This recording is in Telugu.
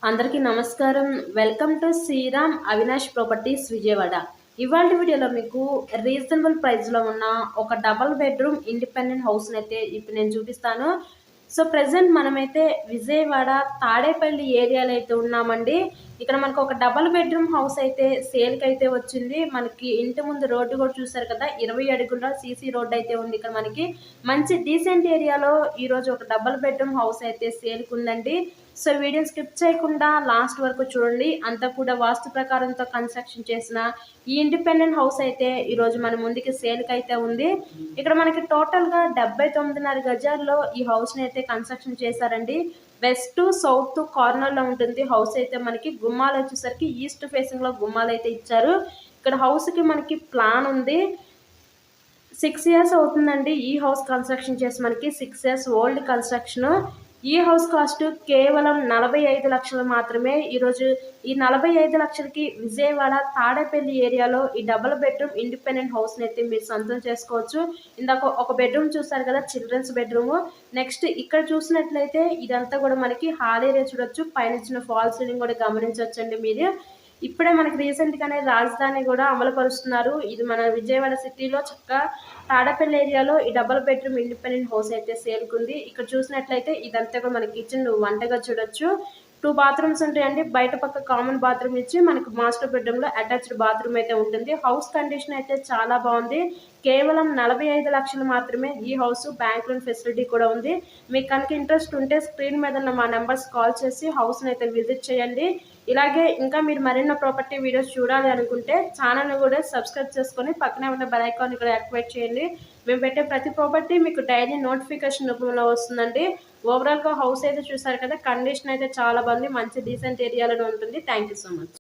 అందరికీ నమస్కారం. Welcome to Sriram Avinash properties Vijayawada. ఇవాల్టి వీడియోలో మీకు రీజనబుల్ ప్రైస్‌లో ఉన్న ఒక డబుల్ బెడ్‌రూమ్ ఇండిపెండెంట్ హౌస్‌నైతే ఇప్పుడు నేను చూపిస్తాను. సో, ప్రెజెంట్ మనమైతే విజయవాడ తాడేపల్లి ఏరియాలో అయితే ఉన్నామండి. ఇక్కడ మనకు ఒక డబుల్ బెడ్‌రూమ్ హౌస్ అయితే సేల్‌కైతే వచ్చింది. మనకి ఇంటి ముందు రోడ్డు కూడా చూసారు కదా! 20 అడుగుల సీసీ రోడ్ అయితే ఉంది ఇక్కడ మనకి. మంచి డీసెంట్ ఏరియాలో ఈరోజు ఒక డబుల్ బెడ్‌రూమ్ హౌస్ అయితే సేల్‌కుందండి. సో, వీడియోని స్కిప్ చేయకుండా లాస్ట్ వరకు చూడండి. అంతా కూడా వాస్తు ప్రకారంతో కన్‌స్ట్రక్షన్ చేసిన ఈ ఇండిపెండెంట్ హౌస్ అయితే ఈరోజు మన ముందుకి సేల్‌కైతే ఉంది. ఇక్కడ మనకి టోటల్‌గా 79.5 గజాల్లో ఈ హౌస్‌ని అయితే కన్‌స్ట్రక్షన్ చేశారండి. వెస్ట్, సౌత్ కార్నర్‌లో ఉంటుంది హౌస్ అయితే మనకి. గుమ్మాలు వచ్చేసరికి ఈస్ట్ ఫేసింగ్‌లో గుమ్మాలైతే ఇచ్చారు. ఇక్కడ హౌస్‌కి మనకి ప్లాన్ ఉంది. 6 ఇయర్స్ అవుతుందండి ఈ హౌస్ కన్‌స్ట్రక్షన్ చేసి మనకి. 6 ఇయర్స్ ఓల్డ్ కన్‌స్ట్రక్షను. ఈ హౌస్ కాస్ట్ కేవలం 45 లక్షలు మాత్రమే. ఈరోజు ఈ 45 లక్షలకి విజయవాడ తాడేపల్లి ఏరియాలో ఈ డబుల్ బెడ్‌రూమ్ ఇండిపెండెంట్ హౌస్‌ని అయితే మీరు సొంతం చేసుకోవచ్చు. ఇందాక ఒక బెడ్‌రూమ్ చూసారు కదా! Children's bedroom. నెక్స్ట్ ఇక్కడ చూసినట్లయితే ఇదంతా కూడా మనకి హాల్ ఏరియా చూడొచ్చు. పైన ఇచ్చిన ఫాల్ సీలింగ్ కూడా గమనించొచ్చండి మీరు. ఇప్పుడే మనకి రీసెంట్‌గానే రాజధాని కూడా అమలుపరుస్తున్నారు. ఇది మన విజయవాడ సిటీలో చక్కగా తాడేపల్లి ఏరియాలో ఈ డబుల్ బెడ్‌రూమ్ ఇండిపెండెంట్ హౌస్ అయితే సేల్‌కుంది. ఇక్కడ చూసినట్లయితే ఇదంతా కూడా మన కిచెన్ వంటగది చూడొచ్చు. 2 బాత్రూమ్స్ ఉంటాయండి. బయట పక్క కామన్ బాత్రూమ్ ఇచ్చి మనకు మాస్టర్ బెడ్‌రూమ్‌లో అటాచ్డ్ బాత్రూమ్ అయితే ఉంటుంది. హౌస్ కండిషన్ అయితే చాలా బాగుంది. కేవలం 45 లక్షలు మాత్రమే ఈ హౌస్. బ్యాంక్ లోన్ ఫెసిలిటీ కూడా ఉంది. మీకు కనుక ఇంట్రెస్ట్ ఉంటే స్క్రీన్ మీద ఉన్న మా నెంబర్స్ కాల్ చేసి హౌస్‌ని అయితే విజిట్ చేయండి. ఇలాగే ఇంకా మీరు మరిన్ని ప్రాపర్టీ వీడియోస్ చూడాలి అనుకుంటే ఛానల్‌ని కూడా సబ్స్క్రైబ్ చేసుకొని పక్కనే ఉన్న బెల్ ఐకాన్ని కూడా యాక్టివేట్ చేయండి. మేము పెట్టే ప్రతి ప్రాపర్టీ మీకు డైలీ నోటిఫికేషన్ రూపంలో వస్తుందండి. ఓవరాల్‌గా హౌస్ అయితే చూసారు కదా! కండిషన్ అయితే చాలా బాగుంది. మంచి డీసెంట్ ఏరియాలోనే ఉంటుంది. Thank you so much.